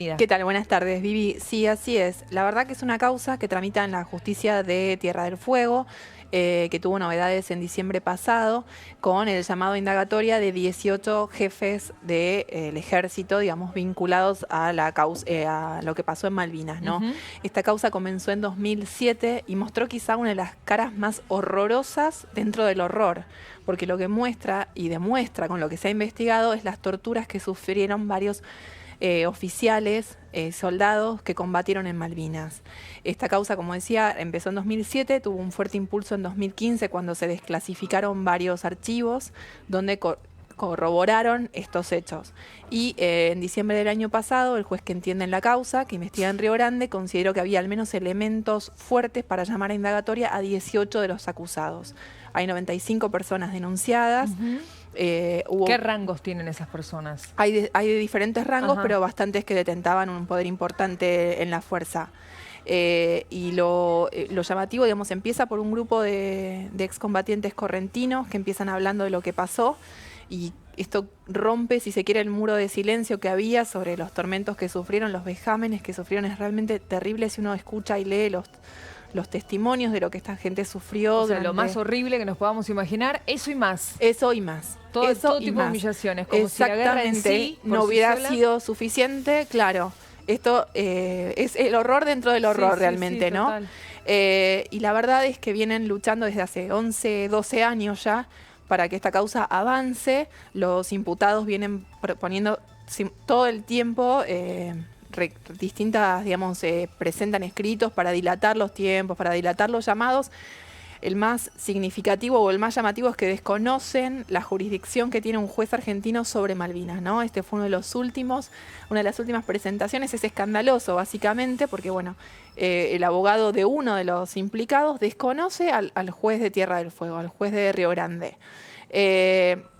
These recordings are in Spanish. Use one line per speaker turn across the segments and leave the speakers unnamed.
¿Qué tal? Buenas tardes, Vivi. Sí, así es. La verdad que es una causa que tramita en la justicia de Tierra del Fuego, que tuvo novedades en diciembre pasado, con el llamado a indagatoria de 18 jefes del ejército, digamos, vinculados a la causa, a lo que pasó en Malvinas, ¿no? Esta causa comenzó en 2007 y mostró quizá una de las caras más horrorosas dentro del horror, porque lo que muestra y demuestra con lo que se ha investigado es las torturas que sufrieron varios oficiales, soldados que combatieron en Malvinas. Esta causa, como decía, empezó en 2007, tuvo un fuerte impulso en 2015 cuando se desclasificaron varios archivos donde corroboraron estos hechos. Y en diciembre del año pasado, el juez que entiende en la causa, que investiga en Río Grande, consideró que había al menos elementos fuertes para llamar a indagatoria a 18 de los acusados. Hay 95 personas denunciadas.
¿Qué rangos tienen esas personas?
Hay de diferentes rangos, pero bastantes que detentaban un poder importante en la fuerza. Y lo llamativo, digamos, empieza por un grupo de excombatientes correntinos que empiezan hablando de lo que pasó, y esto rompe, si se quiere, el muro de silencio que había sobre los tormentos que sufrieron, los vejámenes que sufrieron. Es realmente terrible si uno escucha y lee los testimonios de lo que esta gente sufrió.
O sea, lo más horrible que nos podamos imaginar, eso y más.
Eso y más.
Todo tipo de humillaciones, como si la guerra en sí
no hubiera sido suficiente, claro. Esto es el horror dentro del horror, realmente, ¿no? Y la verdad es que vienen luchando desde hace 11, 12 años ya para que esta causa avance. Los imputados vienen proponiendo todo el tiempo distintas, digamos, presentan escritos para dilatar los tiempos, para dilatar los llamados. El más significativo o el más llamativo es que desconocen la jurisdicción que tiene un juez argentino sobre Malvinas, ¿no? Este fue una de las últimas presentaciones. Es escandaloso, básicamente, porque, bueno, el abogado de uno de los implicados desconoce al juez de Tierra del Fuego, al juez de Río Grande.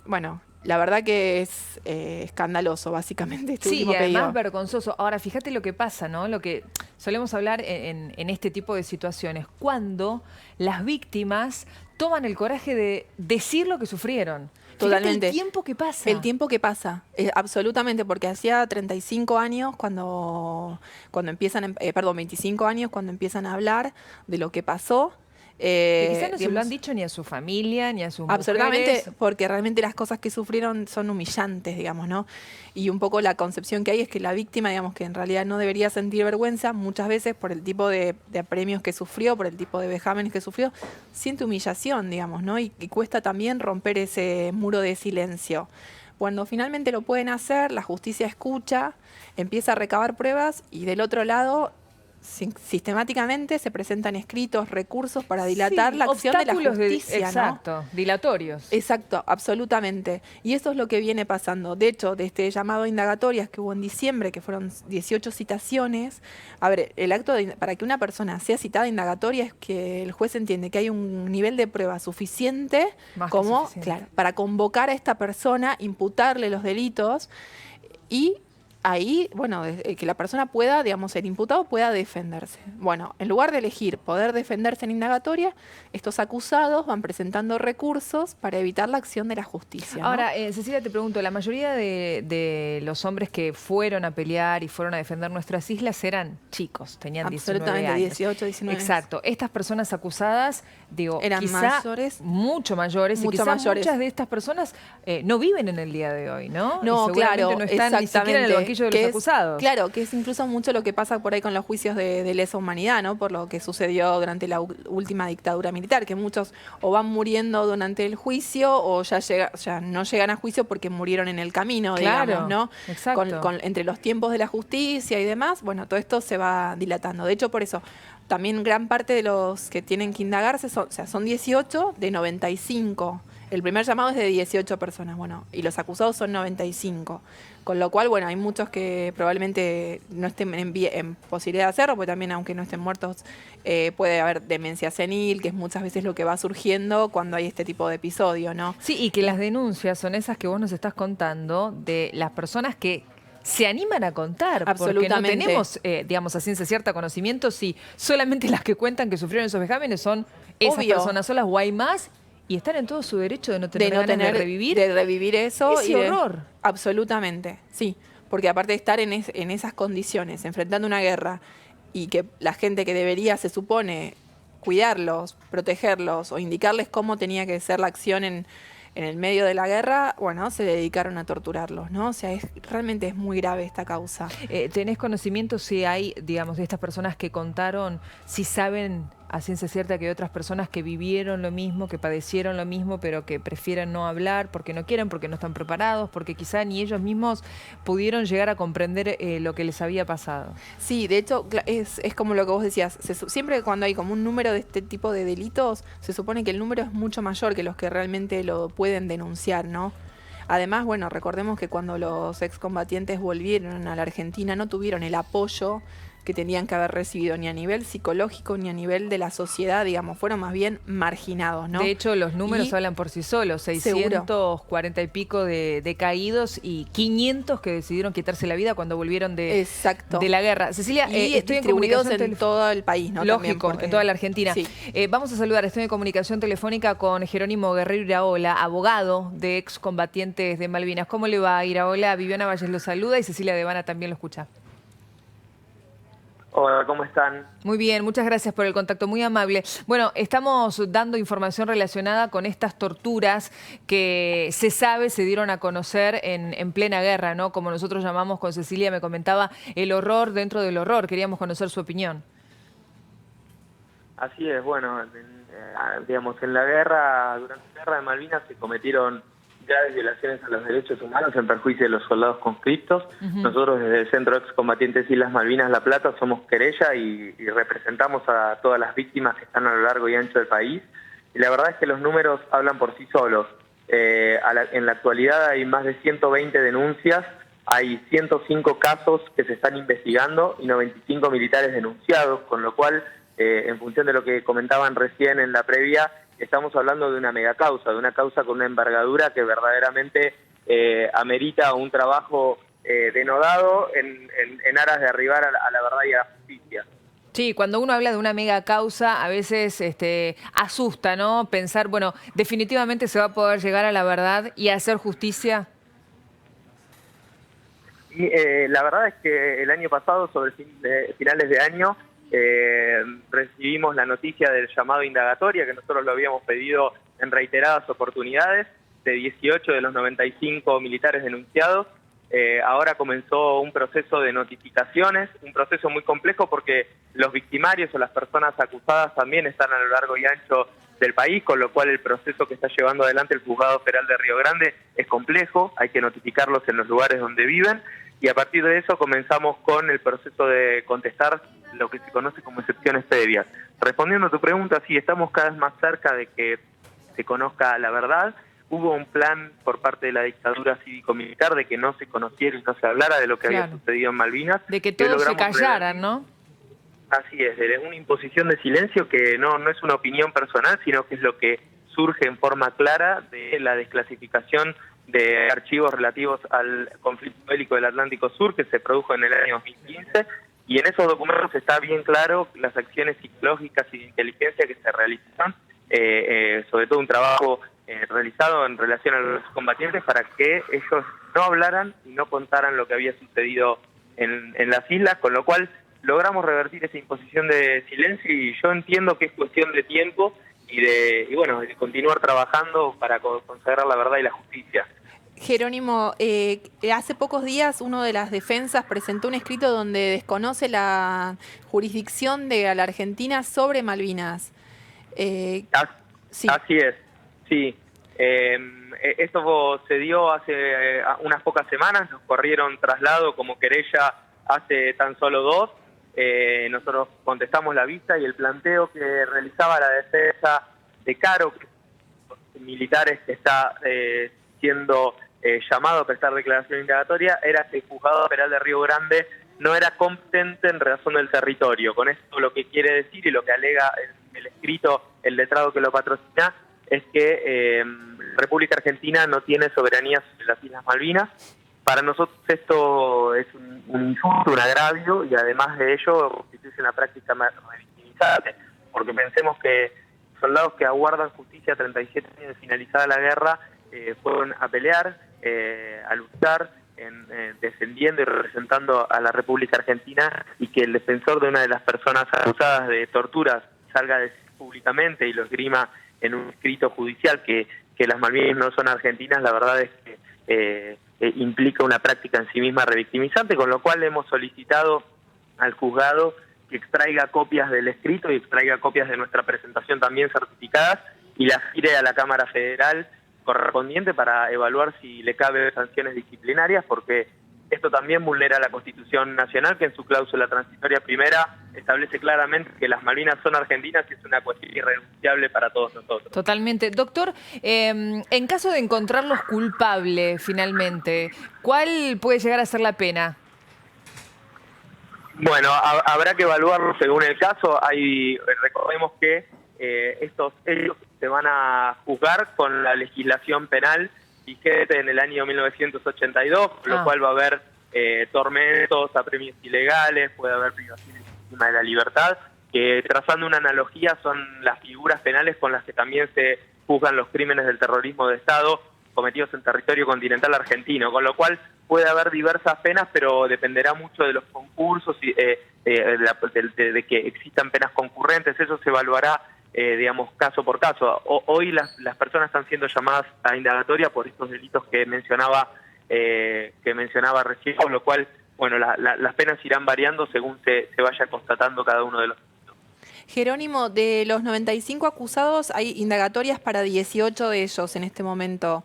Bueno, la verdad que es escandaloso, básicamente.
Sí, y además vergonzoso. Ahora, fíjate lo que pasa, ¿no? Lo que solemos hablar en este tipo de situaciones, cuando las víctimas toman el coraje de decir lo que sufrieron.
Totalmente.
El tiempo que pasa.
El tiempo que pasa, absolutamente, porque hacía 35 años cuando empiezan, 25 años cuando empiezan a hablar de lo que pasó.
Quizás no se lo han dicho ni a su familia, ni a sus
absolutamente,
mujeres.
Porque realmente las cosas que sufrieron son humillantes, digamos, ¿no? Y un poco la concepción que hay es que la víctima, digamos, que en realidad no debería sentir vergüenza, muchas veces por el tipo de apremios que sufrió, por el tipo de vejámenes que sufrió, siente humillación, digamos, ¿no? Y cuesta también romper ese muro de silencio. Cuando finalmente lo pueden hacer, la justicia escucha, empieza a recabar pruebas y del otro lado sistemáticamente se presentan escritos, recursos para dilatar la acción de la justicia.
Exacto, dilatorios.
Exacto, absolutamente. Y eso es lo que viene pasando. De hecho, de este llamado a indagatorias que hubo en diciembre, que fueron 18 citaciones, a ver, el acto para que una persona sea citada a indagatoria es que el juez entiende que hay un nivel de prueba suficiente claro, para convocar a esta persona, imputarle los delitos y ahí, bueno, que la persona pueda, digamos, el imputado pueda defenderse. Bueno, en lugar de elegir poder defenderse en indagatoria, estos acusados van presentando recursos para evitar la acción de la justicia, ¿no?
Ahora, Cecilia, te pregunto, la mayoría de los hombres que fueron a pelear y fueron a defender nuestras islas eran chicos, tenían 19 años.
18, 19 años.
Exacto. Estas personas acusadas, digo,
eran mayores.
Mucho mayores. Y quizás muchas de estas personas no viven en el día de hoy, ¿no?
No,
y
claro,
no están ni siquiera en el banquillo de los acusados.
Claro, que es incluso mucho lo que pasa por ahí con los juicios de lesa humanidad, ¿no? Por lo que sucedió durante la última dictadura militar, que muchos o van muriendo durante el juicio o ya no llegan a juicio porque murieron en el camino, digamos, ¿no?
Exacto.
Entre los tiempos de la justicia y demás, bueno, todo esto se va dilatando. De hecho, por eso, también gran parte de los que tienen que indagarse son 18 de 95. El primer llamado es de 18 personas, bueno, y los acusados son 95. Con lo cual, bueno, hay muchos que probablemente no estén en posibilidad de hacerlo, porque también, aunque no estén muertos, puede haber demencia senil, que es muchas veces lo que va surgiendo cuando hay este tipo de episodio, ¿no?
Sí, y que las denuncias son esas que vos nos estás contando de las personas que se animan a contar, porque no tenemos, digamos, a ciencia cierta conocimiento si solamente las que cuentan que sufrieron esos vejámenes son esas personas solas o hay más. Y están en todo su derecho de no tener ganas de revivir.
De revivir eso.
Ese horror.
Absolutamente, sí. porque aparte de estar en esas condiciones, enfrentando una guerra, y que la gente que debería, se supone, cuidarlos, protegerlos o indicarles cómo tenía que ser la acción en el medio de la guerra, bueno, se dedicaron a torturarlos, ¿no? O sea, realmente es muy grave esta causa.
¿Tenés conocimiento si hay, digamos, de estas personas que contaron, si saben a ciencia cierta que hay otras personas que vivieron lo mismo, que padecieron lo mismo, pero que prefieren no hablar porque no quieren, porque no están preparados, porque quizá ni ellos mismos pudieron llegar a comprender lo que les había pasado?
Sí, de hecho, es como lo que vos decías. Siempre cuando hay como un número de este tipo de delitos, se supone que el número es mucho mayor que los que realmente lo pueden denunciar, ¿no? Además, bueno, recordemos que cuando los excombatientes volvieron a la Argentina no tuvieron el apoyo que tenían que haber recibido ni a nivel psicológico ni a nivel de la sociedad, digamos, fueron más bien marginados, ¿no?
De hecho, los números hablan por sí solos, 640 y pico de caídos y 500 que decidieron quitarse la vida cuando volvieron de la guerra. Cecilia, estoy en comunicación
en todo el país, ¿no?
Lógico, también en toda la Argentina. Sí. Vamos a saludar, estoy en comunicación telefónica con Jerónimo Guerrero Iraola, abogado de excombatientes de Malvinas. ¿Cómo le va, Iraola? Viviana Valles lo saluda y Cecilia Devana también lo escucha.
Hola, ¿cómo están?
Muy bien, muchas gracias por el contacto, muy amable. Bueno, estamos dando información relacionada con estas torturas que se sabe se dieron a conocer en plena guerra, ¿no? Como nosotros llamamos con Cecilia, me comentaba, el horror dentro del horror. Queríamos conocer su opinión.
Así es, bueno, digamos, en la guerra, durante la guerra de Malvinas se cometieron graves violaciones a los derechos humanos en perjuicio de los soldados conscriptos. Nosotros desde el Centro Excombatientes Islas Malvinas La Plata somos querella y representamos a todas las víctimas que están a lo largo y ancho del país. Y la verdad es que los números hablan por sí solos. En la actualidad hay más de 120 denuncias, hay 105 casos que se están investigando y 95 militares denunciados, con lo cual, en función de lo que comentaban recién en la previa, estamos hablando de una megacausa, de una causa con una envergadura que verdaderamente amerita un trabajo denodado en aras de arribar a la verdad y a la justicia.
Sí, cuando uno habla de una mega causa, a veces asusta, ¿no? Pensar, bueno, definitivamente se va a poder llegar a la verdad y hacer justicia.
Y, la verdad es que el año pasado, sobre finales de año, recibimos la noticia del llamado indagatoria, que nosotros lo habíamos pedido en reiteradas oportunidades, de 18 de los 95 militares denunciados. Ahora comenzó un proceso de notificaciones, un proceso muy complejo porque los victimarios o las personas acusadas también están a lo largo y ancho del país, con lo cual el proceso que está llevando adelante el Juzgado Federal de Río Grande es complejo, hay que notificarlos en los lugares donde viven, y a partir de eso comenzamos con el proceso de contestar lo que se conoce como excepciones previas. Respondiendo a tu pregunta, sí, estamos cada vez más cerca de que se conozca la verdad. Hubo un plan por parte de la dictadura cívico-militar de que no se conociera y no se hablara de lo que había sucedido en Malvinas.
De que todos se callaran, ¿no?
Así es una imposición de silencio que no es una opinión personal, sino que es lo que surge en forma clara de la desclasificación de archivos relativos al conflicto bélico del Atlántico Sur que se produjo en el año 2015, y en esos documentos está bien claro las acciones psicológicas y de inteligencia que se realizaron, sobre todo un trabajo realizado en relación a los combatientes para que ellos no hablaran y no contaran lo que había sucedido en las islas, con lo cual logramos revertir esa imposición de silencio, y yo entiendo que es cuestión de tiempo y de continuar trabajando para consagrar la verdad y la justicia.
Jerónimo, hace pocos días uno de las defensas presentó un escrito donde desconoce la jurisdicción de la Argentina sobre Malvinas.
Sí. Así es, sí. Esto se dio hace unas pocas semanas, nos corrieron traslado como querella hace tan solo 2. Nosotros contestamos la vista y el planteo que realizaba la defensa de Caro, que es militares que está siendo llamado a prestar declaración indagatoria, era que el Juzgado Federal de Río Grande no era competente en razón del territorio. Con esto lo que quiere decir y lo que alega el escrito, el letrado que lo patrocina, es que República Argentina no tiene soberanía sobre las Islas Malvinas. Para nosotros esto es un insulto, un agravio, y además de ello constituye una práctica revictimizante, porque pensemos que soldados que aguardan justicia 37 años de finalizada la guerra fueron a pelear, a luchar defendiendo y representando a la República Argentina, y que el defensor de una de las personas acusadas de torturas salga a decir públicamente y lo esgrima en un escrito judicial que las Malvinas no son argentinas, la verdad es que implica una práctica en sí misma revictimizante, con lo cual hemos solicitado al juzgado que extraiga copias del escrito y extraiga copias de nuestra presentación también certificadas y las gire a la Cámara Federal correspondiente para evaluar si le caben sanciones disciplinarias, porque esto también vulnera la Constitución Nacional, que en su cláusula transitoria primera establece claramente que las Malvinas son argentinas y es una cuestión irrenunciable para todos nosotros.
Totalmente. Doctor, en caso de encontrarlos culpables finalmente, ¿cuál puede llegar a ser la pena?
Bueno, habrá que evaluarlo según el caso. Recordemos que ellos se van a juzgar con la legislación penal vigente en el año 1982, por lo cual va a haber tormentos, apremios ilegales, puede haber privaciones legítimas de la libertad, que trazando una analogía son las figuras penales con las que también se juzgan los crímenes del terrorismo de Estado cometidos en territorio continental argentino, con lo cual puede haber diversas penas, pero dependerá mucho de los concursos y de que existan penas concurrentes. Eso se evaluará digamos, caso por caso. Hoy las personas están siendo llamadas a indagatoria por estos delitos que mencionaba recién, con lo cual, bueno, las penas irán variando según se vaya constatando cada uno de los delitos.
Jerónimo, de los 95 acusados hay indagatorias para 18 de ellos en este momento.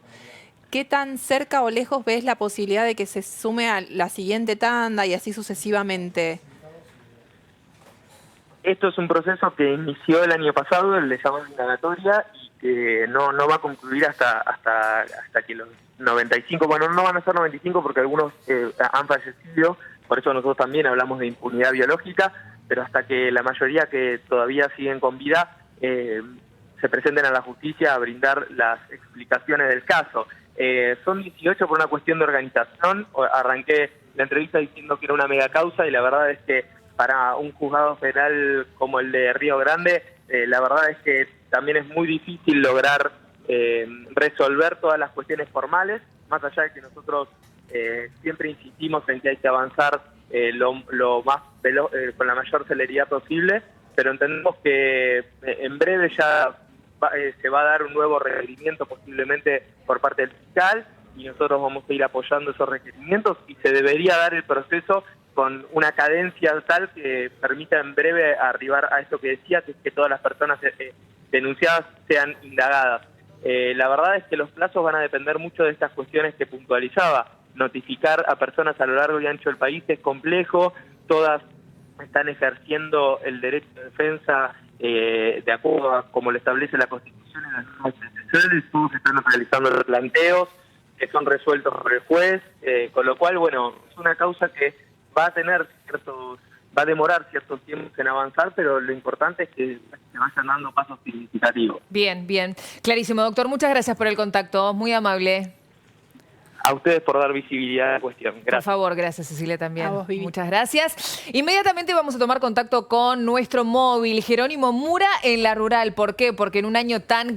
¿Qué tan cerca o lejos ves la posibilidad de que se sume a la siguiente tanda y así sucesivamente?
Esto es un proceso que inició el año pasado, el de llamado indagatoria, y que no va a concluir hasta que los 95, bueno, no van a ser 95 porque algunos han fallecido, por eso nosotros también hablamos de impunidad biológica, pero hasta que la mayoría que todavía siguen con vida se presenten a la justicia a brindar las explicaciones del caso. Son 18 por una cuestión de organización. Arranqué la entrevista diciendo que era una mega causa y la verdad es que para un juzgado federal como el de Río Grande, la verdad es que también es muy difícil lograr resolver todas las cuestiones formales, más allá de que nosotros siempre insistimos en que hay que avanzar lo más veloz, con la mayor celeridad posible, pero entendemos que en breve ya se va a dar un nuevo requerimiento posiblemente por parte del fiscal y nosotros vamos a ir apoyando esos requerimientos y se debería dar el proceso con una cadencia tal que permita en breve arribar a esto que decía, que es que todas las personas denunciadas sean indagadas. La verdad es que los plazos van a depender mucho de estas cuestiones que puntualizaba. Notificar a personas a lo largo y ancho del país es complejo, todas están ejerciendo el derecho de defensa de acuerdo a como lo establece la Constitución y las normas constitucionales, todos están realizando los planteos que son resueltos por el juez, con lo cual, bueno, es una causa que va a demorar ciertos tiempos en avanzar, pero lo importante es que se vayan dando pasos significativos.
Bien, bien. Clarísimo, doctor. Muchas gracias por el contacto. Muy amable.
A ustedes por dar visibilidad a la cuestión. Gracias.
Por favor, gracias Cecilia también.
A vos, Vivi.
Muchas gracias. Inmediatamente vamos a tomar contacto con nuestro móvil, Jerónimo Mura, en La Rural. ¿Por qué? Porque en un año tan